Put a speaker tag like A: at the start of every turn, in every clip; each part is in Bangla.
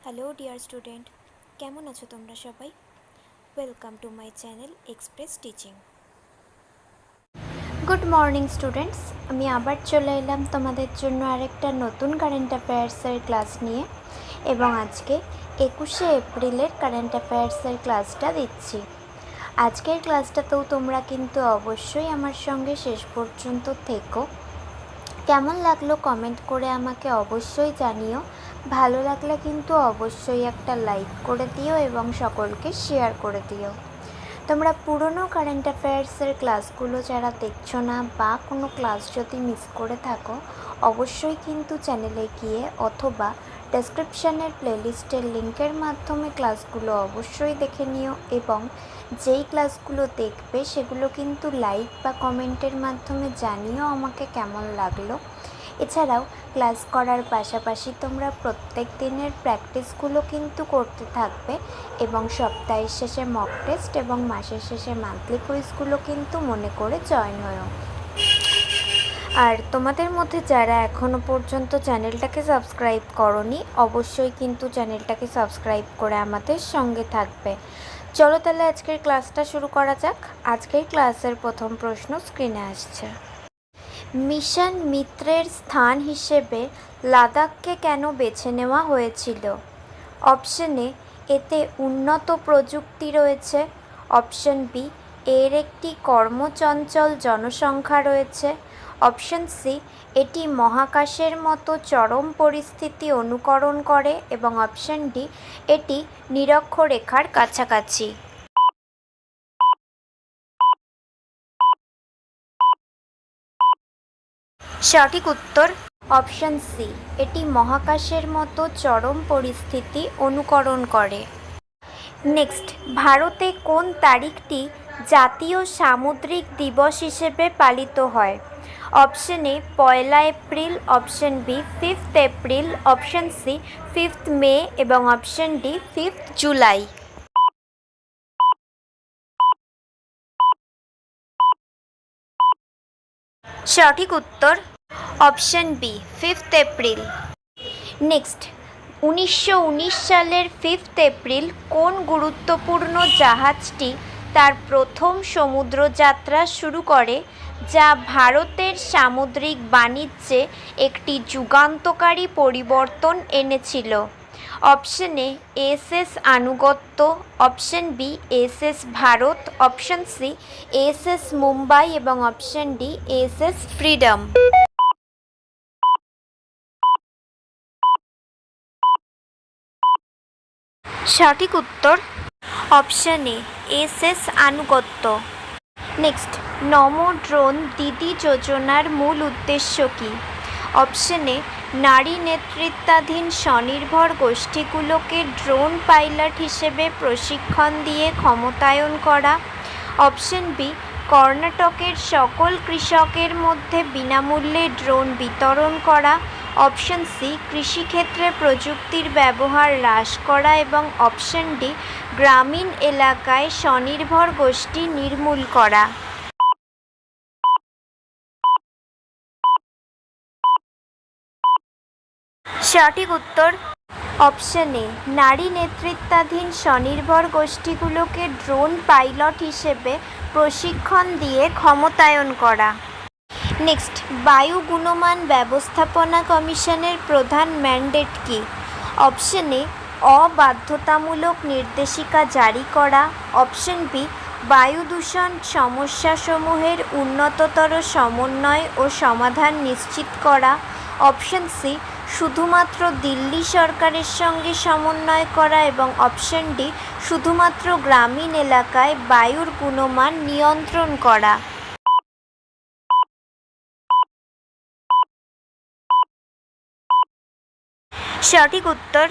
A: হ্যালো ডিয়ার স্টুডেন্ট, কেমন আছো তোমরা সবাই? Welcome to my channel express teaching.
B: Good morning students, আমি আবার চলে এলাম তোমাদের জন্য আরেকটা নতুন কারেন্ট অ্যাফেয়ার্সের ক্লাস নিয়ে এবং আজকে 21শে এপ্রিলের কারেন্ট অ্যাফেয়ার্সের ক্লাসটা দিচ্ছি। আজকের ক্লাসটাতেও তোমরা কিন্তু অবশ্যই আমার সঙ্গে শেষ পর্যন্ত থেকো। কেমন লাগলো কমেন্ট করে আমাকে অবশ্যই জানিও। ভালো লাগলে কিন্তু অবশ্যই একটা লাইক করে দিও এবং সকলকে শেয়ার করে দিও। তোমরা পুরনো কারেন্ট অ্যাফেয়ার্সের ক্লাসগুলো যারা দেখছো না বা কোনো ক্লাস যদি মিস করে থাকো, অবশ্যই কিন্তু চ্যানেলে গিয়ে অথবা ডেসক্রিপশানের প্লেলিস্টের লিঙ্কের মাধ্যমে ক্লাসগুলো অবশ্যই দেখে নিও এবং যেই ক্লাসগুলো দেখবে সেগুলো কিন্তু লাইক বা কমেন্টের মাধ্যমে জানিও আমাকে কেমন লাগলো। এছাড়াও ক্লাস করার পাশাপাশি তোমরা প্রত্যেক দিনের প্র্যাকটিসগুলো কিন্তু করতে থাকবে এবং সপ্তাহের শেষে মক টেস্ট এবং মাসের শেষে মান্থলি কুইজগুলো কিন্তু মনে করে জয়েন হও। আর তোমাদের মধ্যে যারা এখনও পর্যন্ত চ্যানেলটাকে সাবস্ক্রাইব করোনি, অবশ্যই কিন্তু চ্যানেলটাকে সাবস্ক্রাইব করে আমাদের সঙ্গে থাকবে। চলো তাহলে আজকের ক্লাসটা শুরু করা যাক। আজকের ক্লাসের প্রথম প্রশ্ন স্ক্রিনে আসছে। মিশন মিত্রের স্থান হিসেবে লাদাখকে কেন বেছে নেওয়া হয়েছিল? অপশন এ, এতে উন্নত প্রযুক্তি রয়েছে। অপশন বি, এর একটি কর্মচঞ্চল জনসংখ্যা রয়েছে। অপশন সি, এটি মহাকাশের মতো চরম পরিস্থিতি অনুকরণ করে এবং অপশন ডি, এটি নিরক্ষরেখার কাছাকাছি। সঠিক উত্তর অপশন সি, এটি মহাকাশের মতো চরম পরিস্থিতি অনুকরণ করে। নেক্সট, ভারতে কোন তারিখটি জাতীয় সামুদ্রিক দিবস হিসেবে পালিত হয়? অপশন এ 1 এপ্রিল, অপশন বি 5 এপ্রিল, অপশন সি 5 মে এবং অপশন ডি 5 জুলাই। সঠিক উত্তর অপশন বি 5 এপ্রিল। নেক্সট, 1919 সালের 5 এপ্রিল কোন গুরুত্বপূর্ণ জাহাজটি তার প্রথম সমুদ্রযাত্রা শুরু করে, যা ভারতের সামুদ্রিক বাণিজ্যে একটি যুগান্তকারী পরিবর্তন এনেছিল? অপশন এ এসএস আনুগত্য, option B SS Bharat, option C SS Mumbai এবং অপশন ডি এসএস ফ্রিডম। সঠিক উত্তর অপশন এ এসএস আনুগত্য। নেক্সট, নমো ড্রোন দিদি যোজনার মূল উদ্দেশ্য কী? অপশন এ নারী নেতৃত্বাধীন স্বনির্ভর গোষ্ঠীগুলোকে ড্রোন পাইলট হিসেবে প্রশিক্ষণ দিয়ে ক্ষমতায়ন করা। অপশন বি কর্ণাটকের সকল কৃষকের মধ্যে বিনামূল্যে ড্রোন বিতরণ করা। অপশন সি কৃষিক্ষেত্রে প্রযুক্তির ব্যবহার হ্রাস করা এবং অপশন ডি গ্রামীণ এলাকায় স্বনির্ভর গোষ্ঠী নির্মূল করা। সঠিক উত্তর অপশন এ নারী নেতৃত্বাধীন স্বনির্ভর গোষ্ঠীগুলোকে ড্রোন পাইলট হিসেবে প্রশিক্ষণ দিয়ে ক্ষমতায়ন করা। নেক্সট, বায়ু গুণমান ব্যবস্থাপনা কমিশনের প্রধান ম্যান্ডেট কী? অপশন এ অবাধ্যতামূলক নির্দেশিকা জারি করা। অপশন বি বায়ু দূষণ সমস্যাসমূহের উন্নততর সমন্বয় ও সমাধান নিশ্চিত করা। অপশন সি শুধুমাত্র দিল্লি সরকারের সঙ্গে সমন্বয় করা এবং অপশন ডি শুধুমাত্র গ্রামীণ এলাকায় বায়ুর গুণমান নিয়ন্ত্রণ করা। সঠিক উত্তর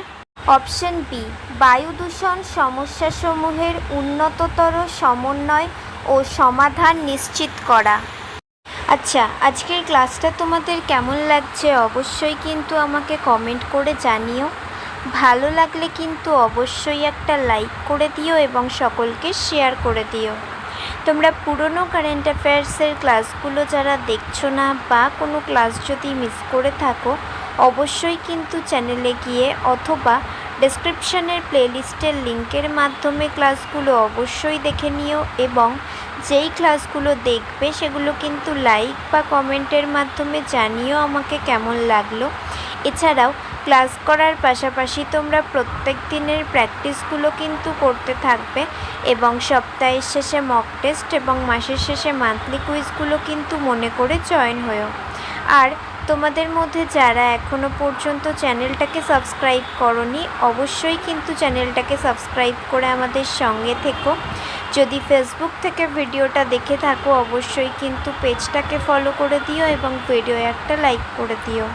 B: অপশন বি বায়ু দূষণ সমস্যাসমূহের উন্নততর সমন্বয় ও সমাধান নিশ্চিত করা। আচ্ছা, আজকের ক্লাসটা তোমাদের কেমন লাগছে অবশ্যই কিন্তু আমাকে কমেন্ট করে জানিও। ভালো লাগলে কিন্তু অবশ্যই একটা লাইক করে দিও এবং সকলকে শেয়ার করে দিও। তোমরা পুরনো কারেন্ট অ্যাফেয়ার্সের ক্লাসগুলো যারা দেখছো না বা কোনো ক্লাস যদি মিস করে থাকো, অবশ্যই কিন্তু চ্যানেলে গিয়ে অথবা ডেসক্রিপশনের প্লেলিস্টের লিঙ্কের মাধ্যমে ক্লাসগুলো অবশ্যই দেখে নিও এবং যেই ক্লাসগুলো দেখবে সেগুলো কিন্তু লাইক বা কমেন্টের মাধ্যমে জানিও আমাকে কেমন লাগলো। এছাড়াও ক্লাস করার পাশাপাশি তোমরা প্রত্যেক দিনের প্র্যাকটিসগুলো কিন্তু করতে থাকবে এবং সপ্তাহের শেষে মক টেস্ট এবং মাসের শেষে মান্থলি কুইজগুলো কিন্তু মনে করে জয়েন হও। আর তোমাদের মধ্যে যারা এখনও পর্যন্ত চ্যানেলটাকে সাবস্ক্রাইব করোনি অবশ্যই কিন্তু চ্যানেলটাকে সাবস্ক্রাইব করে আমাদের সঙ্গে থেকো। যদি ফেসবুক থেকে ভিডিওটা দেখে থাকো অবশ্যই কিন্তু পেজটাকে ফলো করে দিও এবং ভিডিও একটা লাইক করে দিও।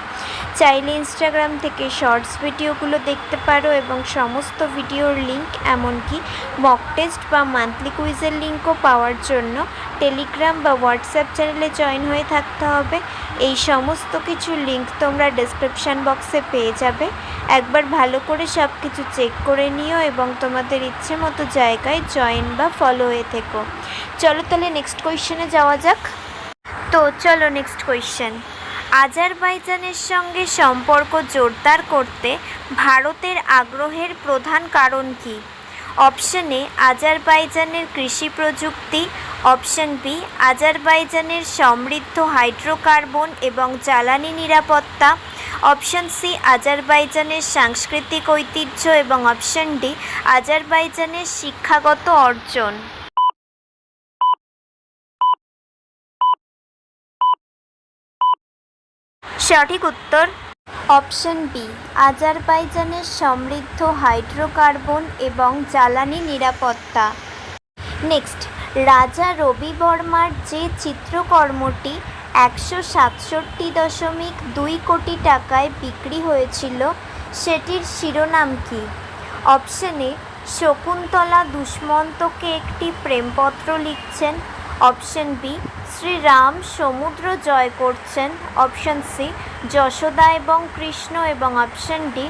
B: চাইলে ইনস্টাগ্রাম থেকে শর্টস ভিডিওগুলো দেখতে পারো এবং সমস্ত ভিডিওর লিঙ্ক এমনকি মক টেস্ট বা মান্থলি কুইজের লিঙ্কও পাওয়ার জন্য টেলিগ্রাম বা হোয়াটসঅ্যাপ চ্যানেলে জয়েন হয়ে থাকতে হবে। এই সমস্ত কিছুর লিঙ্ক তোমরা ডেসক্রিপশান বক্সে পেয়ে যাবে। একবার ভালো করে সব কিছু চেক করে নিও এবং তোমাদের ইচ্ছে মতো জায়গায় জয়েন বা ফলো হয়ে থেকো। চলো তাহলে নেক্সট কোয়েশ্চেনে যাওয়া যাক। তো চলো নেক্সট কোয়েশ্চেন। আজারবাইজানের সঙ্গে সম্পর্ক জোরদার করতে ভারতের আগ্রহের প্রধান কারণ কী? অপশন এ আজারবাইজানের কৃষি প্রযুক্তি, অপশন বি আজারবাইজানের সমৃদ্ধ হাইড্রোকার্বন এবং জ্বালানি নিরাপত্তা, অপশন সি আজারবাইজানের সাংস্কৃতিক ঐতিহ্য এবং অপশন ডি আজারবাইজানের শিক্ষাগত অর্জন। সঠিক উত্তর অপশন বি আজারবাইজানের সমৃদ্ধ হাইড্রোকার্বন এবং জ্বালানি নিরাপত্তা। নেক্সট, রাজা রবি বর্মার যে চিত্রকর্মটি 167.2 কোটি টাকায় বিক্রি হয়েছিল সেটির শিরোনাম কী? অপশন এ শকুন্তলা দুষ্মন্তকে একটি প্রেমপত্র লিখছেন, অপশন বি শ্রীরাম সমুদ্র জয় করছেন, অপশন সি যশোদা এবং কৃষ্ণ এবং অপশন ডি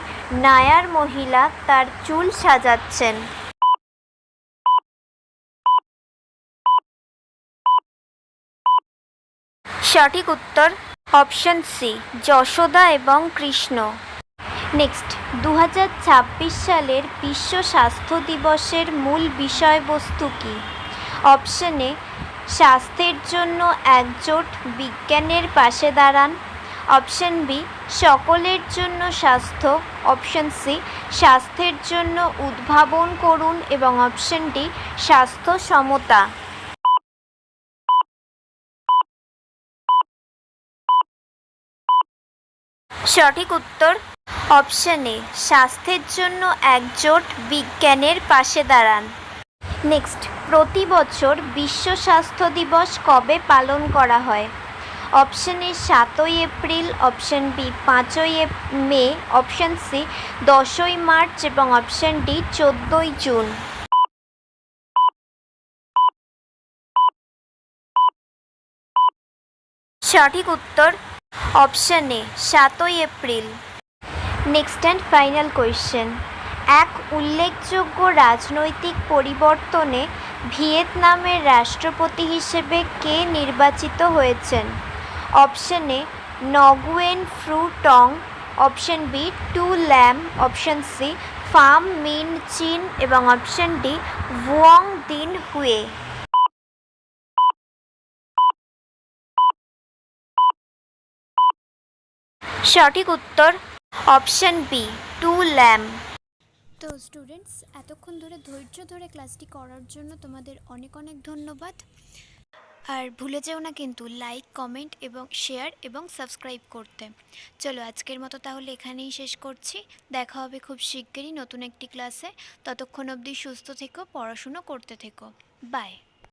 B: নায়ার মহিলা তার চুল সাজাচ্ছেন। সঠিক উত্তর অপশন সি যশোদা এবং কৃষ্ণ। নেক্সট, 2026 সালের বিশ্ব স্বাস্থ্য দিবসের মূল বিষয়বস্তু কী? অপশন এ স্বাস্থ্যের জন্য একজোট, বিজ্ঞানের পাশে দাঁড়ান, অপশন বি সকলের জন্য স্বাস্থ্য, অপশন সি স্বাস্থ্যের জন্য উদ্ভাবন করুন এবং অপশন ডি স্বাস্থ্য সমতা। সঠিক উত্তর অপশন এ স্বাস্থ্যের জন্য একজোট, বিজ্ঞানের পাশে দাঁড়ান। নেক্সট, প্রতি বছর বিশ্ব স্বাস্থ্য দিবস কবে পালন করা হয়? অপশন এ 7ই এপ্রিল, অপশন বি 5ই মে, অপশন সি 10ই মার্চ এবং অপশন ডি 14ই জুন। সঠিক উত্তর অপশন এ 7ই April. Next and final question. এক উল্লেখযোগ্য রাজনৈতিক পরিবর্তনে ভিয়েতনামের রাষ্ট্রপতি হিসেবে কে নির্বাচিত হয়েছেন? Option A Nguyen Phu Trong, option B To Lam, option C Pham Minh Chinh এবং option D Vuong Dinh Hue. সঠিক উত্তর অপশন বি টু ল্যাম।
A: তো স্টুডেন্টস, এতক্ষণ ধরে ধৈর্য ধরে ক্লাসটি করার জন্য তোমাদের অনেক অনেক ধন্যবাদ। আর ভুলে যেও না কিন্তু লাইক, কমেন্ট এবং শেয়ার এবং সাবস্ক্রাইব করতে। চলো আজকের মতো তাহলে এখানেই শেষ করছি। দেখা হবে খুব শিগগিরই নতুন একটি ক্লাসে। ততক্ষণ অবধি সুস্থ থেকো, পড়াশুনো করতে থেকো। বাই।